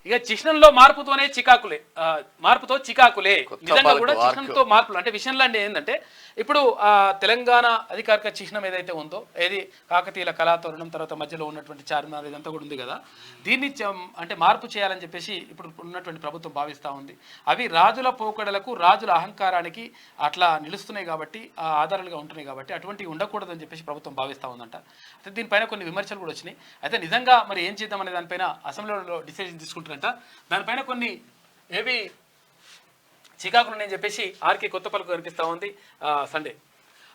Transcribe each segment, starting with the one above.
ఇక చిహ్నంలో మార్పుతోనే చికాకులే, మార్పుతో చికాకులే. నిజంగా కూడా చిహ్నంతో మార్పులు అంటే విషయంలో అంటే ఏంటంటే ఇప్పుడు తెలంగాణ అధికారిక చిహ్నం ఏదైతే ఉందో, ఏది కాకతీయుల కళాతోరణం, తర్వాత మధ్యలో ఉన్నటువంటి చార్మినార్ ఇదంతా కూడా ఉంది కదా, దీన్ని అంటే మార్పు చేయాలని చెప్పేసి ఇప్పుడు ఉన్నటువంటి ప్రభుత్వం భావిస్తూ ఉంది. అవి రాజుల పోకడలకు, రాజుల అహంకారానికి అట్లా నిలుస్తున్నాయి కాబట్టి, ఆధారాలుగా ఉంటున్నాయి కాబట్టి అటువంటివి ఉండకూడదని చెప్పేసి ప్రభుత్వం భావిస్తూ ఉందంట. అయితే దీనిపైన కొన్ని విమర్శలు కూడా వచ్చినాయి. అయితే నిజంగా మరి ఏం చేద్దామనే దానిపైన అసెంబ్లీలో డిసిజన్ తీసుకుంటారంట. దానిపైన కొన్ని ఏవి చికాకులు ఉన్నాయని చెప్పేసి ఆర్కే కొత్త పలుకు కనిపిస్తూ ఉంది. సండే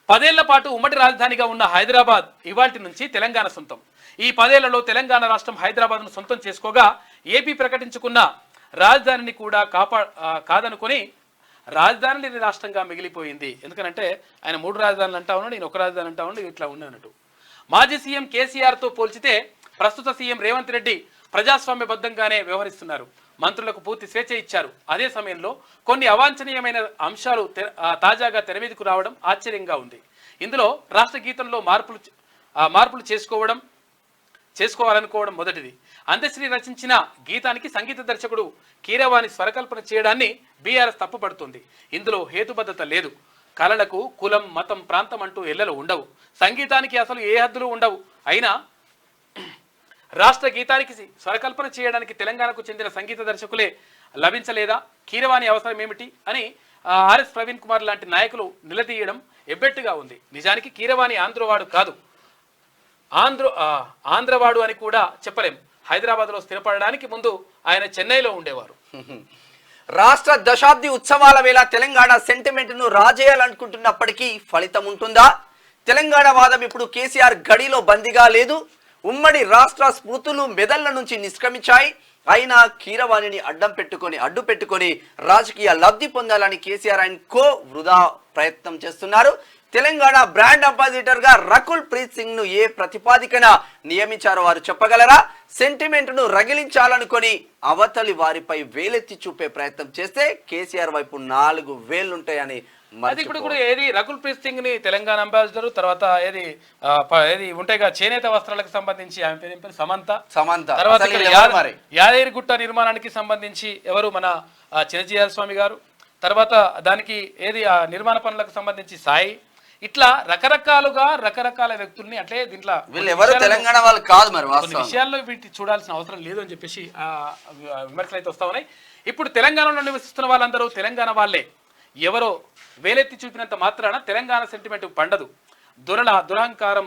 10 ఏళ్ల పాటు ఉమ్మడి రాజధానిగా ఉన్న హైదరాబాద్ ఇవాల్టి నుంచి తెలంగాణ సొంతం. ఈ 10 ఏళ్లలో తెలంగాణ రాష్ట్రం హైదరాబాద్ను సొంతం చేసుకోగా ఏపీ ప్రకటించుకున్న రాజధానిని కూడా కాదనుకొని రాజధాని లేని రాష్ట్రంగా మిగిలిపోయింది. ఎందుకనంటే ఆయన 3 రాజధానులు అంటా ఉన్నాడు, నేను 1 రాజధాని అంటా ఉన్నాడు, ఇట్లా ఉన్నట్టు. మాజీ సీఎం కేసీఆర్తో పోల్చితే ప్రస్తుత సీఎం రేవంత్ రెడ్డి ప్రజాస్వామ్యబద్ధంగానే వ్యవహరిస్తున్నారు. మంత్రులకు పూర్తి స్వేచ్ఛ ఇచ్చారు. అదే సమయంలో కొన్ని అవాంఛనీయమైన అంశాలు తాజాగా తెరమీదకు రావడం ఆశ్చర్యంగా ఉంది. ఇందులో రాష్ట్ర గీతంలో మార్పులు చేసుకోవాలనుకోవడం మొదటిది. అందశ్రీ రచించిన గీతానికి సంగీత దర్శకుడు కీరవాణి స్వరకల్పన చేయడాన్ని బీఆర్ఎస్ తప్పుపడుతుంది. ఇందులో హేతుబద్ధత లేదు. కళలకు కులం, మతం, ప్రాంతం అంటూ ఎల్లలు ఉండవు. సంగీతానికి అసలు ఏ హద్దులు ఉండవు. అయినా రాష్ట్ర గీతానికి స్వరకల్పన చేయడానికి తెలంగాణకు చెందిన సంగీత దర్శకులే లభించలేదా? కీరవాణి అవసరం ఏమిటి అని ఆర్ఎస్ ప్రవీణ్ కుమార్ లాంటి నాయకులు నిలదీయడం ఎబ్బెట్టుగా ఉంది. నిజానికి కీరవాణి ఆంధ్రవాడు కాదు, ఆంధ్రవాడు అని కూడా చెప్పలేం. హైదరాబాద్లో స్థిరపడడానికి ముందు ఆయన చెన్నైలో ఉండేవారు. రాష్ట్ర దశాబ్ది ఉత్సవాల వేళ తెలంగాణ సెంటిమెంట్ను రాజేయాలనుకుంటున్నప్పటికీ ఫలితం ఉంటుందా? తెలంగాణ వాదం ఇప్పుడు కేసీఆర్ గడిలో బందీగా లేదు. ఉమ్మడి రాష్ట్ర స్మృతులు మెదళ్ల నుంచి నిష్క్రమించాయి. అయినా కీరవాణిని అడ్డు పెట్టుకొని రాజకీయ లబ్ధి పొందాలని కేసీఆర్ అండ్ కో వృధా ప్రయత్నం చేస్తున్నారు. తెలంగాణ బ్రాండ్ అంబాసిడర్ గా రకుల్ ప్రీత్ సింగ్ ను ఏ ప్రతిపాదికన నియమించారో వారు చెప్పగలరా? సెంటిమెంట్ ను రగిలించాలనుకొని అవతలి వారిపై వేలెత్తి చూపే ప్రయత్నం చేస్తే కేసీఆర్ వైపు 4 వేలుంటాయని అది ఇప్పుడు ఏది రకుల్ ప్రీత్ సింగ్ ని తెలంగాణ అంబాసిడర్, తర్వాత ఏది ఉంటాయిగా చేనేత వస్త్రాలకు సంబంధించి ఆమె పేరు సమంత, తర్వాత యాదగిరిగుట్ట నిర్మాణానికి సంబంధించి ఎవరు మన చినజీఆర్ స్వామి గారు, తర్వాత దానికి ఏది నిర్మాణ పనులకు సంబంధించి సాయి, ఇట్లా రకరకాల వ్యక్తుల్ని అట్లే దీంట్లో తెలంగాణ వాళ్ళు కాదు. మరి కొన్ని విషయాల్లో వీటి చూడాల్సిన అవసరం లేదు అని చెప్పేసి విమర్శలు అయితే వస్తా ఉన్నాయి. ఇప్పుడు తెలంగాణలో నివసిస్తున్న వాళ్ళందరూ తెలంగాణ వాళ్ళే. ఎవరో వేలెత్తి చూపినంత మాత్రాన తెలంగాణ సెంటిమెంట్ పండదు. దురహంకారం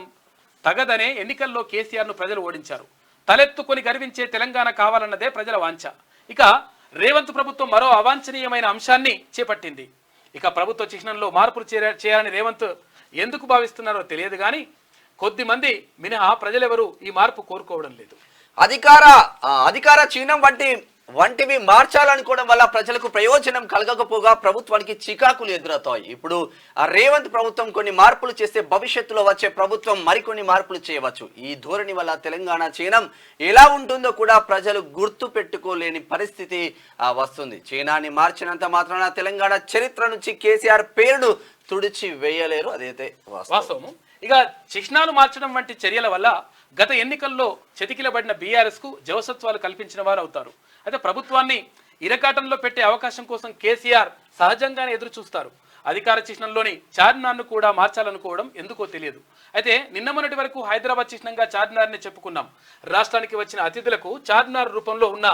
తగదనే ఎన్నికల్లో కేసీఆర్ను ప్రజలు ఓడించారు. తలెత్తుకొని గర్వించే తెలంగాణ కావాలన్నదే ప్రజల వాంఛ. ఇక రేవంత్ ప్రభుత్వం మరో అవాంఛనీయమైన అంశాన్ని చేపట్టింది. ఇక ప్రభుత్వ చిహ్నంలో మార్పులు చేయాలని రేవంత్ ఎందుకు భావిస్తున్నారో తెలియదు కానీ కొద్ది మంది మినహా ప్రజలెవరూ ఈ మార్పు కోరుకోవడం లేదు. అధికార చిహ్నం వంటివి మార్చాలనుకోవడం వల్ల ప్రజలకు ప్రయోజనం కలగకపోగా ప్రభుత్వానికి చికాకులు ఎదురవుతాయి. ఇప్పుడు రేవంత్ ప్రభుత్వం కొన్ని మార్పులు చేస్తే భవిష్యత్తులో వచ్చే ప్రభుత్వం మరికొన్ని మార్పులు చేయవచ్చు. ఈ ధోరణి వల్ల తెలంగాణ చిహ్నం ఎలా ఉంటుందో కూడా ప్రజలు గుర్తు పెట్టుకోలేని పరిస్థితి వస్తుంది. చిహ్నాన్ని మార్చినంత మాత్రాన తెలంగాణ చరిత్ర నుంచి కేసీఆర్ పేరును తుడిచి వేయలేరు. అదైతే వాస్తవము. ఇక చిహ్నాలు మార్చడం వంటి చర్యల వల్ల గత ఎన్నికల్లో చతికిలబడిన బీఆర్ఎస్ కు జవసత్వాలు కల్పించిన వారు అవుతారు. అయితే ప్రభుత్వాన్ని ఇరకాటంలో పెట్టే అవకాశం కోసం కేసీఆర్ సహజంగానే ఎదురు చూస్తారు. అధికార చిహ్నంలోని చార్మినార్ను కూడా మార్చాలనుకోవడం ఎందుకో తెలియదు. అయితే నిన్న మొన్నటి వరకు హైదరాబాద్ చిహ్నంగా చార్మినార్ని చెప్పుకున్నాం. రాష్ట్రానికి వచ్చిన అతిథులకు చార్మినార్ రూపంలో ఉన్న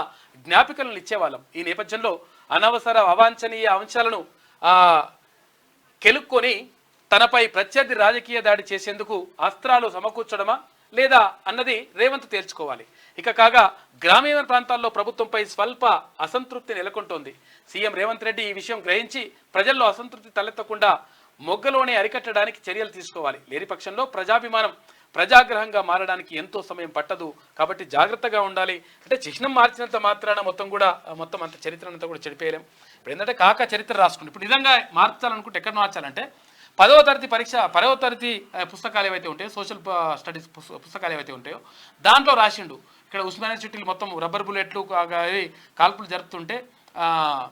జ్ఞాపికలను ఇచ్చేవాళ్ళం. ఈ నేపథ్యంలో అనవసర అవాంఛనీయ అంశాలను కెలుక్కొని తనపై ప్రత్యర్థి రాజకీయ దాడి చేసేందుకు అస్త్రాలు సమకూర్చడమా లేదా అన్నది రేవంత్ తేల్చుకోవాలి. ఇక కాగా గ్రామీణ ప్రాంతాల్లో ప్రభుత్వంపై స్వల్ప అసంతృప్తి నెలకొంటోంది. సీఎం రేవంత్ రెడ్డి ఈ విషయం గ్రహించి ప్రజల్లో అసంతృప్తి తలెత్తకుండా మొగ్గలోనే అరికట్టడానికి చర్యలు తీసుకోవాలి. లేని పక్షంలో ప్రజాభిమానం ప్రజాగ్రహంగా మారడానికి ఎంతో సమయం పట్టదు. కాబట్టి జాగ్రత్తగా ఉండాలి. అంటే చిహ్నం మార్చినంత మాత్రాన మొత్తం అంత చరిత్రనంతా కూడా చెడిపేయలేం. ఇప్పుడు ఏంటంటే కాక చరిత్ర రాసుకుంటే ఇప్పుడు నిజంగా మార్చాలనుకుంటే ఎక్కడ మార్చాలంటే 10వ తరగతి పుస్తకాలు ఏవైతే ఉంటాయో, సోషల్ స్టడీస్ పుస్తకాలు ఏవైతే ఉంటాయో దాంట్లో రాసిండు. ఇక్కడ ఉస్మానియా యూనివర్సిటీలు మొత్తం రబ్బర్ బుల్లెట్లు కాల్పులు జరుపుతుంటే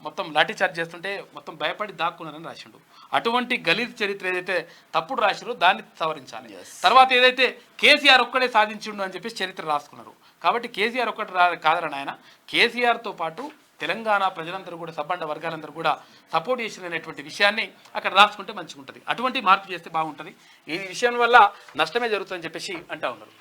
మొత్తం లాఠీ చార్జ్ చేస్తుంటే మొత్తం భయపడి దాక్కున్నారని రాసిండు. అటువంటి గలీజ్ చరిత్ర ఏదైతే తప్పుడు రాసిరో దాన్ని సవరించాలి. తర్వాత ఏదైతే కేసీఆర్ ఒక్కడే సాధించిండు అని చెప్పేసి చరిత్ర రాసుకున్నారు. కాబట్టి కేసీఆర్ ఒక్కటి కాదని ఆయన కేసీఆర్తో పాటు తెలంగాణ ప్రజలందరూ కూడా సబ్బండ వర్గాలందరూ కూడా సపోర్ట్ చేసినటువంటి విషయాన్ని అక్కడ రాసుకుంటే మంచిగా ఉంటుంది. అటువంటి మార్పు చేస్తే బాగుంటుంది. ఈ విషయం వల్ల నష్టమే జరుగుతుందని చెప్పేసి అంటా ఉన్నారు.